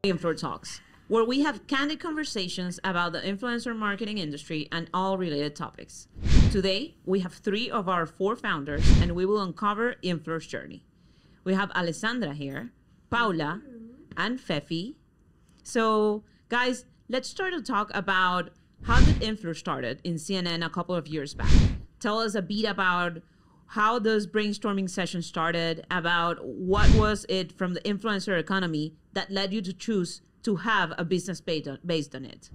Influur Talks, where we have candid conversations about the influencer marketing industry and all related topics. Today, we have 3 of our 4 founders, and we will uncover Influur's journey. We have Alessandra here, Paula, and Fefi. So, guys, let's start to talk about how did Influur started in CNN a couple of years back. Tell us a bit about how those brainstorming sessions started, about what was it from the influencer economy that led you to choose to have a business based on it.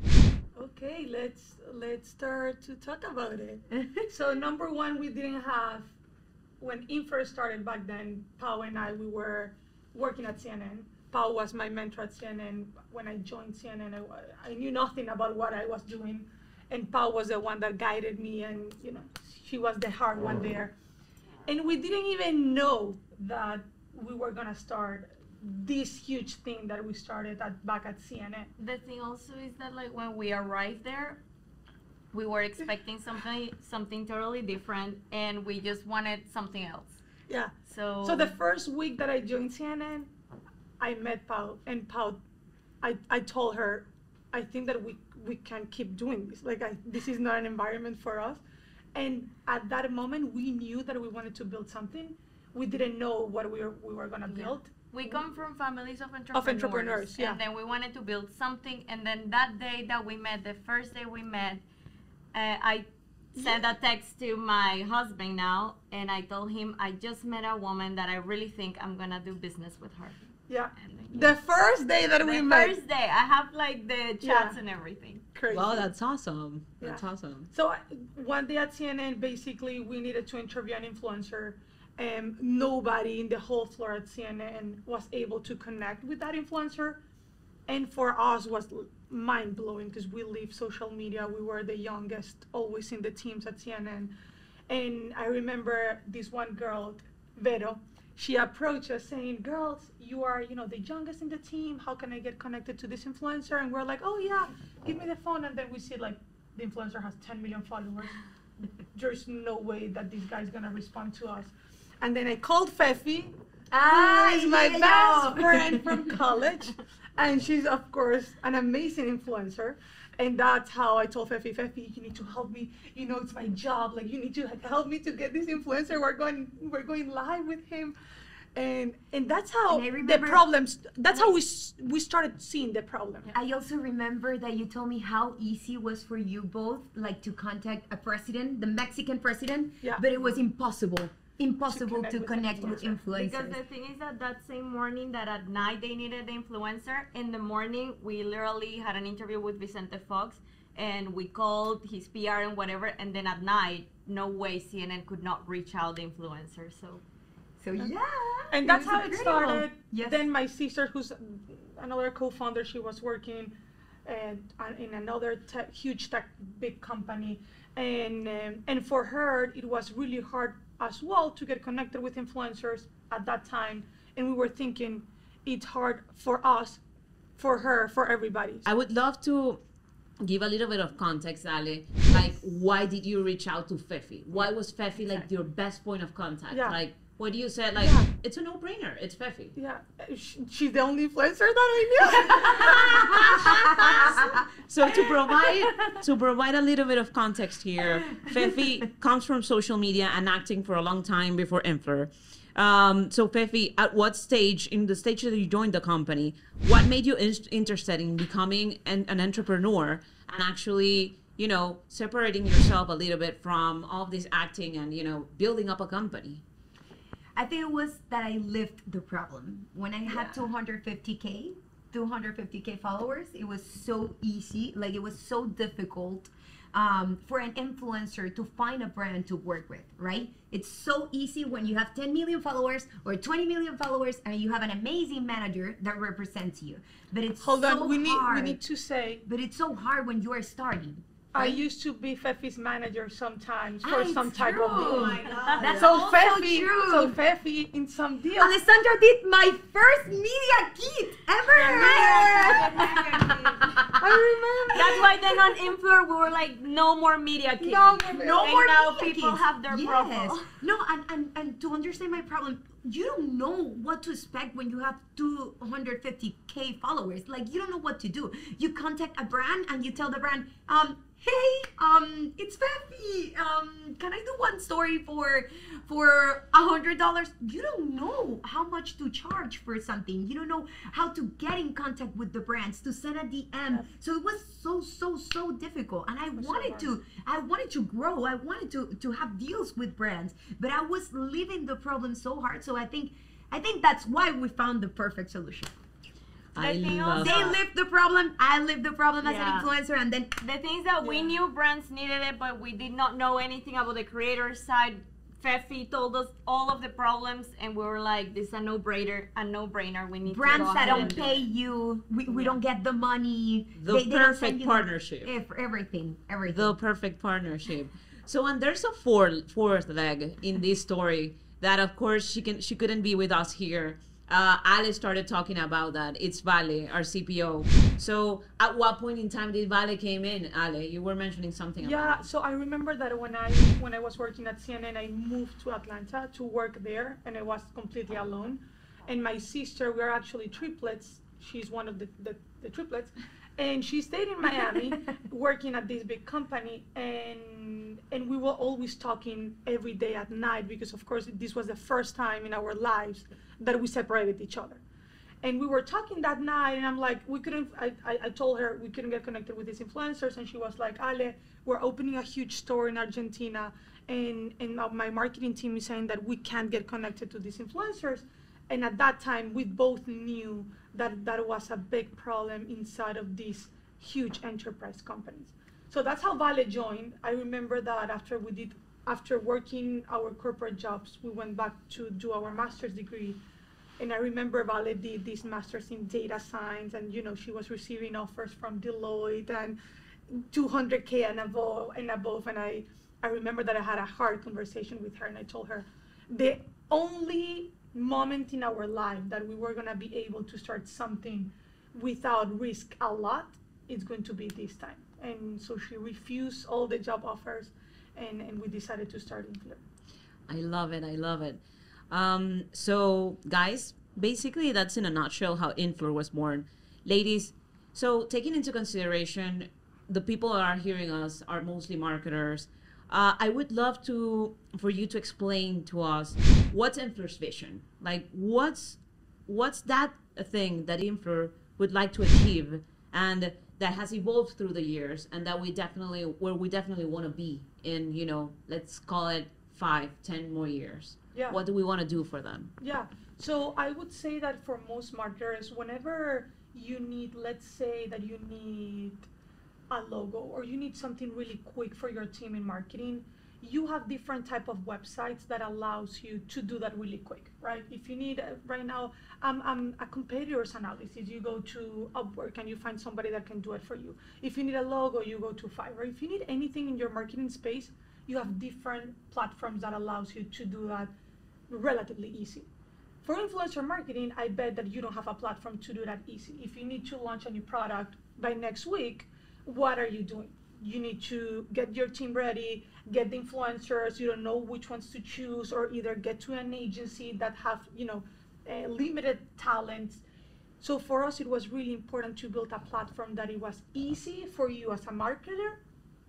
Okay, let's start to talk about it. So number one, we didn't have, when Influur started back then, Pau and I, we were working at CNN. Pau was my mentor at CNN. When I joined CNN, I knew nothing about what I was doing. And Pau was the one that guided me, and she was the hard one there. And we didn't even know that we were gonna start this huge thing that we started back at CNN. The thing also is that when we arrived there, we were expecting something totally different, and we just wanted something else. Yeah. So the first week that I joined CNN, I met Pau, and Pau, I told her, I think that we can keep doing this. This is not an environment for us. And at that moment, we knew that we wanted to build something. We didn't know what we were gonna build. We come from families of entrepreneurs. Yeah. And then we wanted to build something. And then that day that we met, the first day we met, I sent a text to my husband now, and I told him I just met a woman that I really think I'm gonna do business with her. Yeah. The first day that we met. The first day, I have the chats and everything. Crazy. Wow, that's awesome. That's awesome. So one day at CNN, basically, we needed to interview an influencer. And nobody in the whole floor at CNN was able to connect with that influencer. And for us was mind-blowing because we live social media. We were the youngest, always in the teams at CNN. And I remember this one girl, Vero, she approached us saying, girls, you are, the youngest in the team. How can I get connected to this influencer? And we're like, oh yeah, give me the phone. And then we see the influencer has 10 million followers. There's no way that this guy's gonna respond to us. And then I called Fefi, who is my best friend from college. And she's, of course, an amazing influencer. And that's how I told Fefi, you need to help me. It's my job. You need to help me to get this influencer. We're going live with him. And that's how the problems, that's how we started seeing the problem. I also remember that you told me how easy it was for you both, to contact a president, the Mexican president, but it was impossible to connect with influencers. Because the thing is that same morning that at night they needed the influencer, in the morning we literally had an interview with Vicente Fox, and we called his PR and whatever, and then at night, no way CNN could not reach out the influencer. So yeah. And that's how it started. Yes. Then my sister, who's another co-founder, she was working in another huge tech big company, and for her it was really hard as well to get connected with influencers at that time. And we were thinking it's hard for us, for her, for everybody. I would love to give a little bit of context, Ale. Why did you reach out to Fefi? Why was Fefi your best point of contact? Yeah. What do you say? It's a no-brainer. It's Fefi. Yeah, she's the only influencer that I knew. So to provide a little bit of context here, Fefi comes from social media and acting for a long time before Influur. So Fefi, at what stage, in the stage that you joined the company, what made you interested in becoming an entrepreneur and actually, separating yourself a little bit from all of this acting and, building up a company? I think it was that I lived the problem. When I had 250K followers, it was so easy. It was so difficult for an influencer to find a brand to work with, right? It's so easy when you have 10 million followers or 20 million followers and you have an amazing manager that represents you. But it's we need to say. But it's so hard when you are starting. I used to be Fefi's manager sometimes for It's some type true. of deal. Oh my God. That's So also Fefi, true. so Fefi in some deal. Alessandra did my first media kit ever. I remember. That's why then on Influur we were like, no more media kits. No and more now media people kits. have their Yes. profile. No, and to understand my problem, you don't know what to expect when you have 250K followers. Like, you don't know what to do. You contact a brand and you tell the brand, hey, it's Fefi. Can I do one story for $100? You don't know how much to charge for something. You don't know how to get in contact with the brands, to send a DM. So it was so difficult. And I wanted to grow. I wanted to have deals with brands, but I was living the problem so hard. So I think that's why we found the perfect solution. I thing love also- They that. lived the problem. I lived the problem as Yeah. an influencer, and then The things that we knew brands needed it, but we did not know anything about the creator side. Fefi told us all of the problems, and we were like, "This is a no-brainer. We need brands to go that ahead don't and do pay it." you, we don't get the money. The they don't perfect send you partnership. Everything. The perfect partnership. So, and there's a fourth leg in this story that, of course, she couldn't be with us here. Ale started talking about that. It's Vale, our CPO. So, at what point in time did Vale came in? Ale, you were mentioning something Yeah, about it. so I remember that when I was working at CNN, I moved to Atlanta to work there, and I was completely alone. And my sister, we are actually triplets. She's one of the triplets, and she stayed in Miami working at this big company, and we were always talking every day at night because, of course, this was the first time in our lives that we separated each other. And we were talking that night, and I'm like, I told her we couldn't get connected with these influencers, and she was like, Ale, we're opening a huge store in Argentina, and my marketing team is saying that we can't get connected to these influencers. And at that time, we both knew that that was a big problem inside of these huge enterprise companies. So that's how Vale joined. I remember that after working our corporate jobs, we went back to do our master's degree. And I remember Vale did this master's in data science, and she was receiving offers from Deloitte and 200K and above. And I remember that I had a hard conversation with her, and I told her the only moment in our life that we were gonna be able to start something without risk a lot, it's going to be this time. And so she refused all the job offers, and we decided to start Influur. I love it. So, guys, basically that's in a nutshell how Influur was born. Ladies, so taking into consideration the people that are hearing us are mostly marketers, I would love for you to explain to us what's Influur's vision. Like, what's that thing that Influur would like to achieve, and that has evolved through the years, and that we definitely want to be in, let's call it 5-10 more years. Yeah. What do we want to do for them? Yeah, so I would say that for most marketers, whenever you need, let's say that you need a logo or you need something really quick for your team in marketing, you have different type of websites that allows you to do that really quick, right? If you need, right now, a competitor's analysis, you go to Upwork and you find somebody that can do it for you. If you need a logo, you go to Fiverr. If you need anything in your marketing space, you have different platforms that allows you to do that relatively easy. For influencer marketing, I bet that you don't have a platform to do that easy. If you need to launch a new product by next week, what are you doing? You need to get your team ready, get the influencers, you don't know which ones to choose, or either get to an agency that have, limited talents. So for us, it was really important to build a platform that it was easy for you as a marketer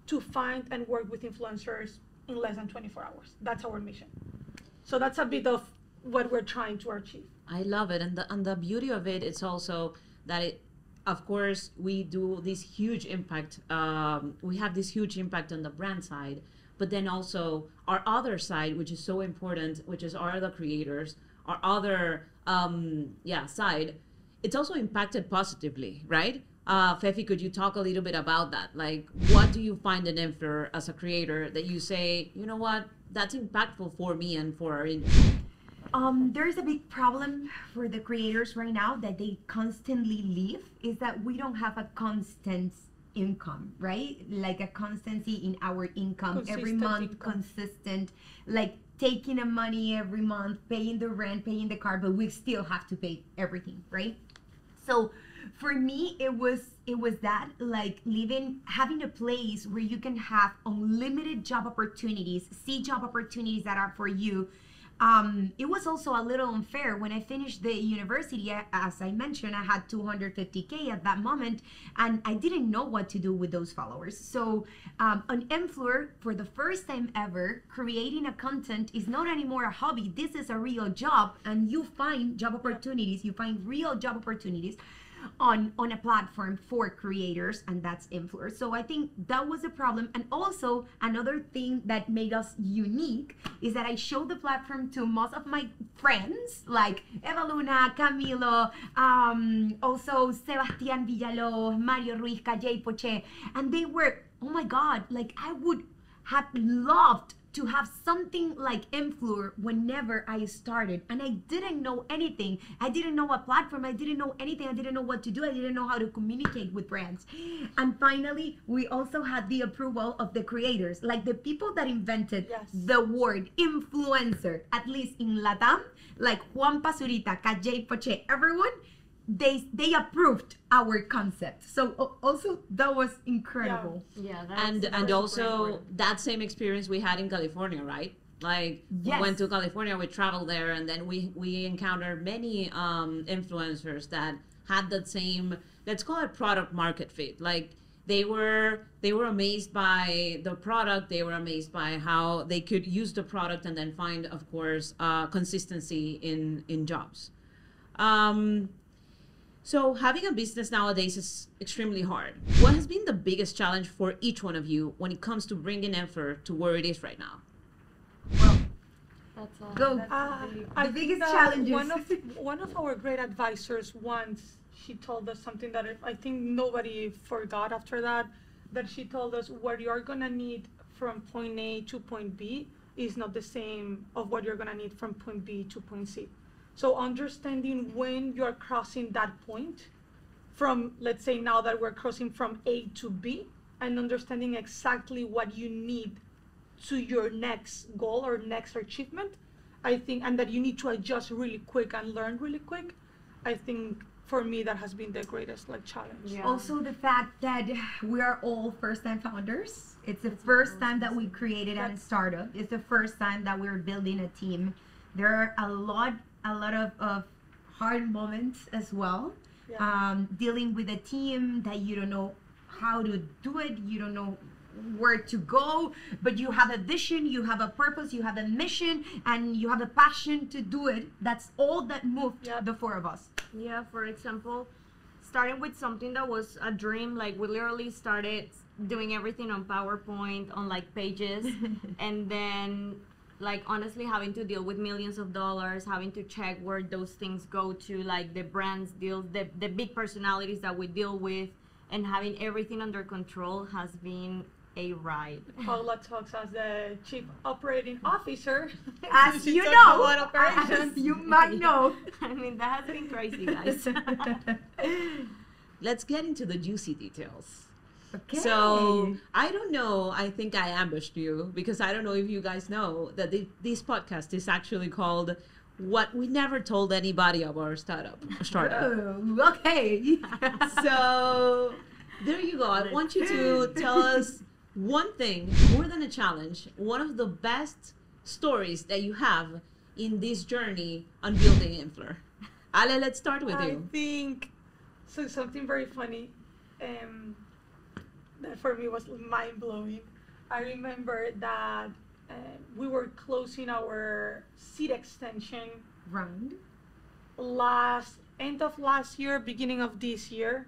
to find and work with influencers in less than 24 hours. That's our mission. So that's a bit of what we're trying to achieve. I love it, and the beauty of it is also that it, of course, we do this huge impact. We have this huge impact on the brand side, but then also our other side, which is so important, which is our other creators, our other side. It's also impacted positively, right? Fefi, could you talk a little bit about that? Like, what do you find in Influur as a creator that you say, you know what, that's impactful for me and for our industry? There's a big problem for the creators right now that they constantly leave, is that we don't have a constant income, right? Like a constancy in our income every Consistent month, income. consistent, like taking the money every month, paying the rent, paying the car, but we still have to pay everything, right? So for me, it was that, like, having a place where you can have unlimited job opportunities, see job opportunities that are for you. It was also a little unfair when I finished the university. As I mentioned, I had 250K at that moment, and I didn't know what to do with those followers. So on Influur, for the first time ever, creating a content is not anymore a hobby. This is a real job, and you find job opportunities. You find real job opportunities on a platform for creators, and that's Influur. So I think that was a problem. And also another thing that made us unique is that I showed the platform to most of my friends, like Eva Luna, Camilo, also Sebastián Villalobos, Mario Ruiz, Kajay Poche, and they were, oh my god, like I would have loved to have something like Influur whenever I started, and I didn't know anything. I didn't know a platform. I didn't know anything. I didn't know what to do. I didn't know how to communicate with brands. And finally, we also had the approval of the creators, like the people that invented the word influencer, at least in Latam, like Juan Pazurita, Kajay Poche, everyone. They approved our concept. So also that was incredible. Yeah, And also that same experience we had in California, right? Like we went to California, we traveled there, and then we encountered many influencers that had that same, let's call it product market fit. Like they were amazed by the product. They were amazed by how they could use the product and then find, of course, consistency in jobs. So having a business nowadays is extremely hard. What has been the biggest challenge for each one of you when it comes to bringing Influur to where it is right now? That's Go. I The biggest think challenges. one of our great advisors once, she told us something that I think nobody forgot after that she told us what you're gonna need from point A to point B is not the same of what you're gonna need from point B to point C. So understanding when you're crossing that point from, let's say now that we're crossing from A to B, and understanding exactly what you need to your next goal or next achievement, I think, and that you need to adjust really quick and learn really quick, I think for me that has been the greatest challenge. Yeah. Also the fact that we are all first-time founders. It's the first time that we created a startup. It's the first time that we're building a team. There are a lot of hard moments as well. Dealing with a team that you don't know how to do it, you don't know where to go, but you have a vision, you have a purpose, you have a mission, and you have a passion to do it. That's all that moved the four of us. Yeah, for example, starting with something that was a dream, like we literally started doing everything on PowerPoint, on like pages, and then like honestly having to deal with millions of dollars, having to check where those things go to, like the brands deals, the big personalities that we deal with, and having everything under control has been a ride. Paula talks as the chief operating officer. As She you talks know, about operations. as you might know. I mean, that has been crazy, guys. Let's get into the juicy details. Okay. So I don't know. I think I ambushed you because I don't know if you guys know that this podcast is actually called "What We Never Told Anybody About Our Startup." Oh, okay. So there you go. I want you to tell us one thing, more than a challenge, one of the best stories that you have in this journey on building Influur. Ale, let's start with I you. think so. Something very funny. That for me was mind-blowing. I remember that we were closing our seed extension Round. end of last year, beginning of this year,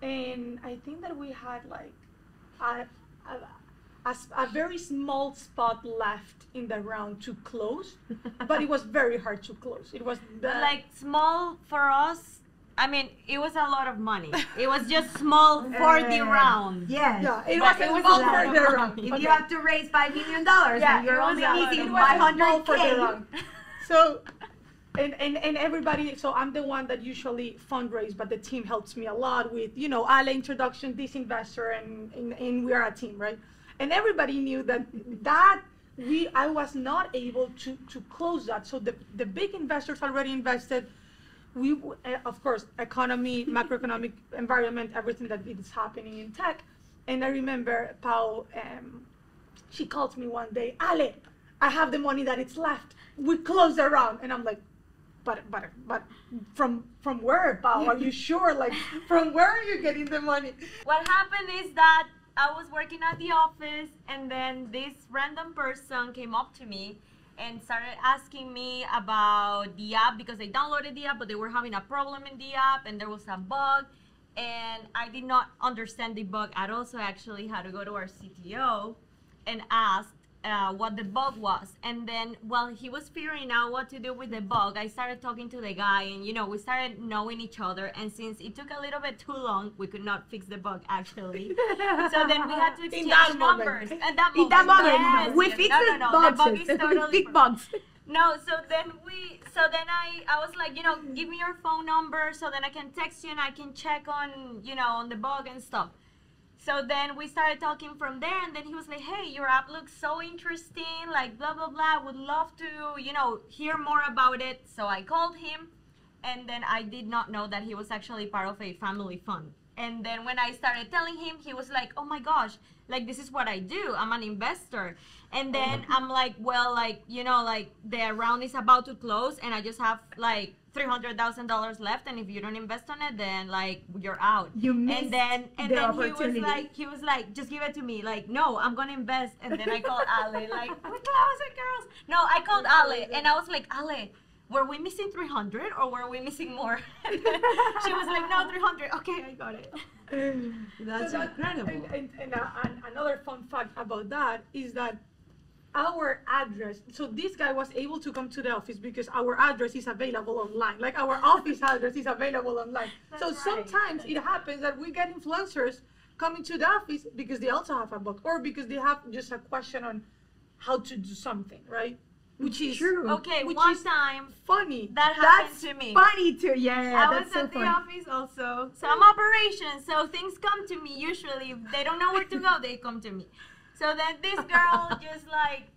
and I think that we had like a very small spot left in the round to close, but it was very hard to close. It was Like small for us. I mean, it was a lot of money. It was just small for the round. Yes. Yeah, it But was it was small a for lot the of round. If Okay. you have to raise $5 million, and you're only it needing was small for the 500K. round. So and everybody, so I'm the one that usually fundraise, but the team helps me a lot with, Ale introduction, this investor, and we are a team, right? And everybody knew that I was not able to close that. So the big investors already invested. Of course, economy, macroeconomic environment, everything that is happening in tech. And I remember Pau, she called me one day, Ale, I have the money that it's left. We close the round. And I'm like, but from where, Pau? Are you sure? Like, from where are you getting the money? What happened is that I was working at the office, and then this random person came up to me and started asking me about the app, because they downloaded the app, but they were having a problem in the app, and there was a bug, and I did not understand the bug at all, so I actually had to go to our CTO and ask what the bug was. And then while he was figuring out what to do with the bug, I started talking to the guy, and we started knowing each other. And since it took a little bit too long, we could not fix the bug actually. So then we had to exchange numbers. At that moment, In that moment, yes, we yes. fixed No, the bug boxes. is totally Big bugs. No, so then I was like, give me your phone number so then I can text you and I can check on, on the bug and stuff. So then we started talking from there, and then he was like, hey, your app looks so interesting, like blah, blah, blah. Would love to, hear more about it. So I called him, and then I did not know that he was actually part of a family fund. And then when I started telling him, he was like, oh my gosh, like this is what I do. I'm an investor. And then I'm like, well, like, the round is about to close, and I just have like $300,000 left, and if you don't invest on it, then like you're out. You missed and then the opportunity. he was like, just give it to me. Like, no, I'm gonna invest. And then I called Ale, like, we close it, girls. No, I called Ale, and I was like, Ale, were we missing 300 or were we missing more? And then she was like, no, 300. Okay, I got it. That's incredible. And another fun fact about that is that our address, so this guy was able to come to the office because our address is available online. Like, our office address is available online. That's So right. sometimes it happens that we get influencers coming to the office because they also have a book, or because they have just a question on how to do something, right? Which is True. Okay, Which one is time funny. that happened That's to me. funny too. Yeah, I that's was so at the funny. office also. So I'm operations, so things come to me usually. If they don't know where to go, they come to me. So then this girl just like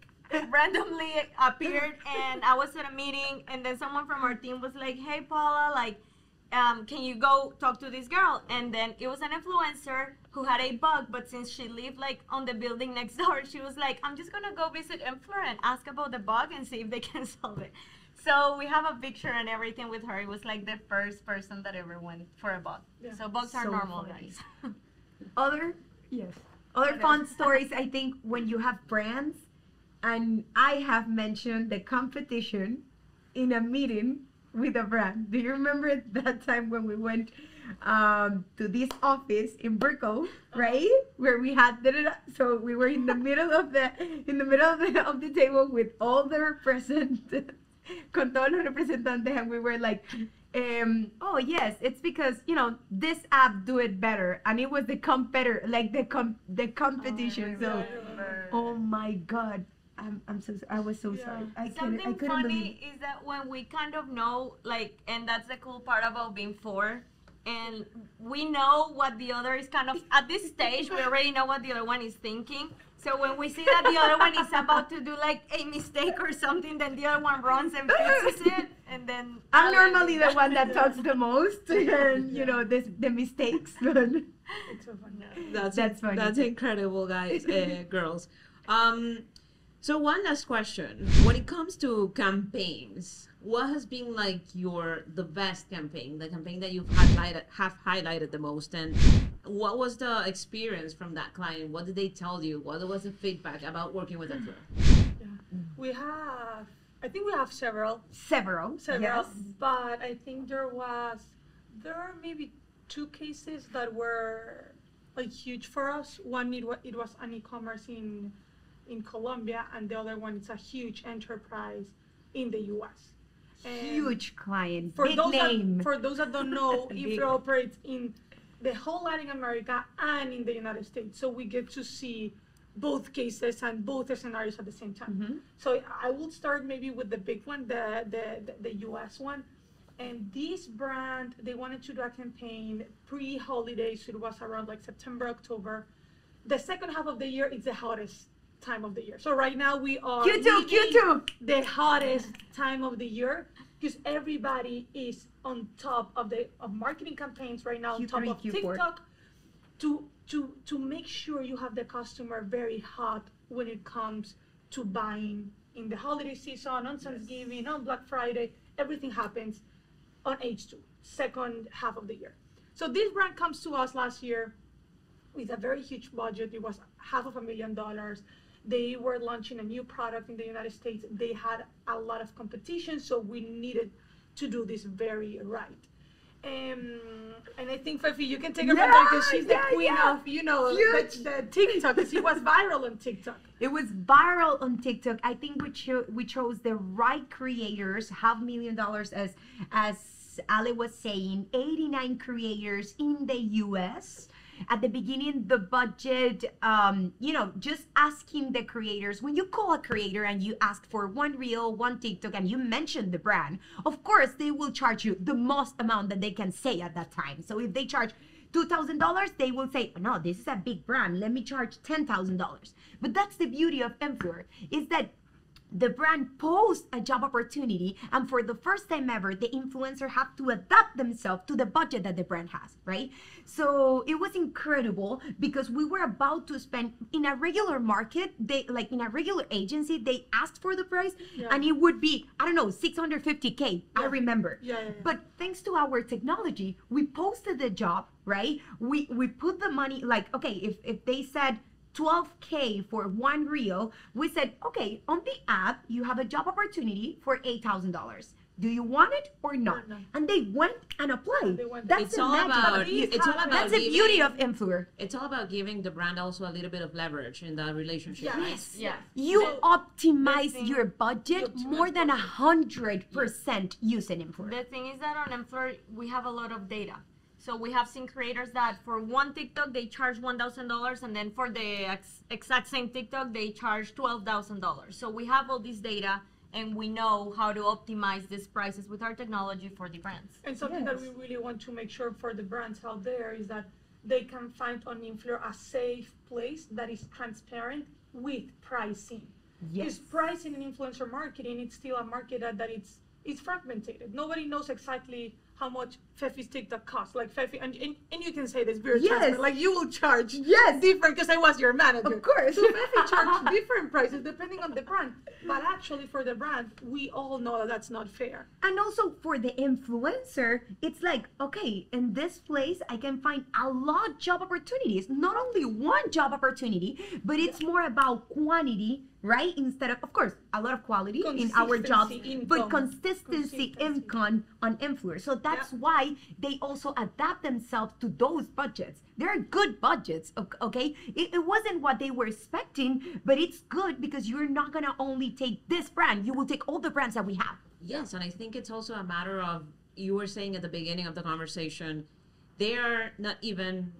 randomly appeared, and I was at a meeting, and then someone from our team was like, hey Paula, like, can you go talk to this girl? And then it was an influencer who had a bug, but since she lived like on the building next door, she was like, I'm just gonna go visit Influur and ask about the bug and see if they can solve it. So we have a picture and everything with her. It was like the first person that ever went for a bug. Yeah. So bugs are So normal, funny. guys. Other fun stories, I think, when you have brands, and I have mentioned the competition in a meeting with a brand. Do you remember that time when we went to this office in Brickell, right? Where we had so we were in the middle of the table with all the representatives, con todos los representantes, and we were like, oh yes, it's because this app do it better, and it was the competitor, like the competition. Oh my God, I was so sorry. I Something couldn't funny believe it. is that when we kind of know, like, and that's the cool part about being four, and we know what the other is kind of, at this stage, we already know what the other one is thinking. So when we see that the other one is about to do like a mistake or something, then the other one runs and fixes it, and then I'm normally the one that talks the most, and the mistakes. It's so funny. That's funny. That's incredible, guys, girls. So one last question: when it comes to campaigns, what has been like the best campaign, the campaign that you've highlighted the most, and what was the experience from that client? What did they tell you? What was the feedback about working with Influur? Yeah. I think we have several, Yes. but I think there are maybe two cases that were like huge for us. One, it was an e-commerce in Colombia, and the other one is a huge enterprise in the US. And Huge client, for big those name. for those that don't know, Big. Influur operates in the whole Latin America and in the United States. So we get to see both cases and both scenarios at the same time. So I will start maybe with the big one, the US one. And this brand, they wanted to do a campaign pre-holiday, so it was around like September, October. The second half of the year is the hottest time of the year. So right now we are Q2. the hottest time of the year because everybody is on top of marketing campaigns right now, on top of TikTok, to make sure you have the customer very hot when it comes to buying in the holiday season, on Thanksgiving, on Black Friday. Everything happens on H2, second half of the year. So this brand comes to us last year with a very huge budget. It was $500,000. They were launching a new product in the United States. They had a lot of competition, so we needed to do this very right. And I think, Fefi, you can take her from there because she's the queen of, the TikTok, because it was viral on TikTok. It was viral on TikTok. I think we chose the right creators, $500,000 as Ale was saying, 89 creators in the US. At the beginning, the budget, just asking the creators, when you call a creator and you ask for one reel, one TikTok, and you mention the brand, of course, they will charge you the most amount that they can say at that time. So if they charge $2,000, they will say, no, this is a big brand. Let me charge $10,000. But that's the beauty of Influur, is that the brand posts a job opportunity, and for the first time ever, the influencer have to adapt themselves to the budget that the brand has, right? So it was incredible because we were about to spend in a regular market, in a regular agency, they asked for the price and it would be, I don't know, 650K, I remember. But thanks to our technology, we posted the job, right? We put the money, okay, if they said, 12K for one reel, we said, okay, on the app, you have a job opportunity for $8,000. Do you want it or not? No. And they went and applied. That's the beauty of Influur. It's all about giving the brand also a little bit of leverage in that relationship. Yes. Right? You optimize your budget more than 100% using Influur. The thing is that on Influur, we have a lot of data. So we have seen creators that for one TikTok, they charge $1,000, and then for the exact same TikTok, they charge $12,000. So we have all this data, and we know how to optimize these prices with our technology for the brands. And something that we really want to make sure for the brands out there is that they can find on Influur a safe place that is transparent with pricing. Because pricing in influencer marketing, it's still a market that it's fragmented. Nobody knows exactly how much Fefi's TikTok costs. Like Fefi, and you can say this very transparent, like you will charge different, because I was your manager. Of course. So Fefi charged different prices depending on the brand. But actually for the brand, we all know that that's not fair. And also for the influencer, it's like, okay, in this place, I can find a lot of job opportunities. Not only one job opportunity, but it's more about quantity, right? Instead of course, a lot of quality in our jobs, but consistency income on Influur. So that's why they also adapt themselves to those budgets. They're good budgets, okay? It wasn't what they were expecting, but it's good because you're not gonna only take this brand, you will take all the brands that we have. Yes, and I think it's also a matter of, you were saying at the beginning of the conversation, they are not even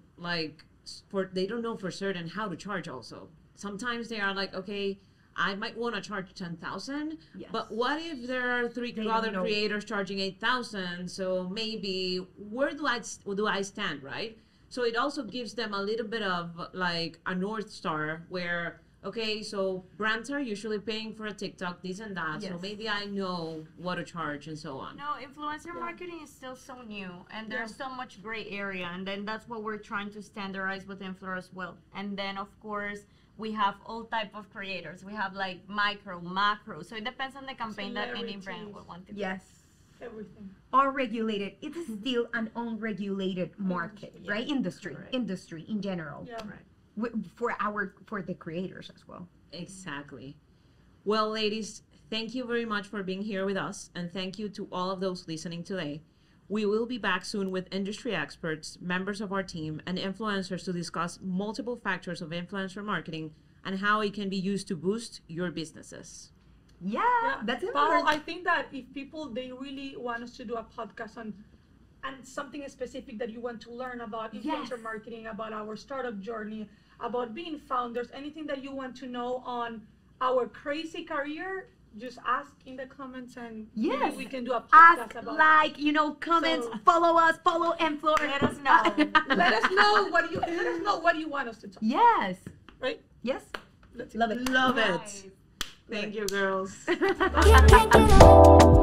they don't know for certain how to charge also. Sometimes they are like, okay, I might want to charge 10,000, but what if there are three other creators charging 8,000? So maybe where do I stand, right? So it also gives them a little bit of like a North Star where, okay, so brands are usually paying for a TikTok, this and that, so maybe I know what to charge and so on. No, influencer marketing is still so new, and there's so much gray area, and then that's what we're trying to standardize with Influur as well. And then, of course, we have all type of creators. We have like micro, macro. So it depends on the campaign that any brand will want to do. Everything. Unregulated. It is still an unregulated market, right? Industry in general. For the creators as well. Exactly. Well, ladies, thank you very much for being here with us, and thank you to all of those listening today. We will be back soon with industry experts, members of our team, and influencers to discuss multiple factors of influencer marketing and how it can be used to boost your businesses. That's it. I think that if they really want us to do a podcast on and something specific that you want to learn about influencer marketing, about our startup journey, about being founders, anything that you want to know on our crazy career, just ask in the comments and Yes. we can do a podcast Ask, about like, you know, comments, So- follow us, follow Influur. Let us know. let us know what you want us to talk. Yes. Right? Yes. Let's Love it. Love Nice. it. Thank you, girls. Can't get enough.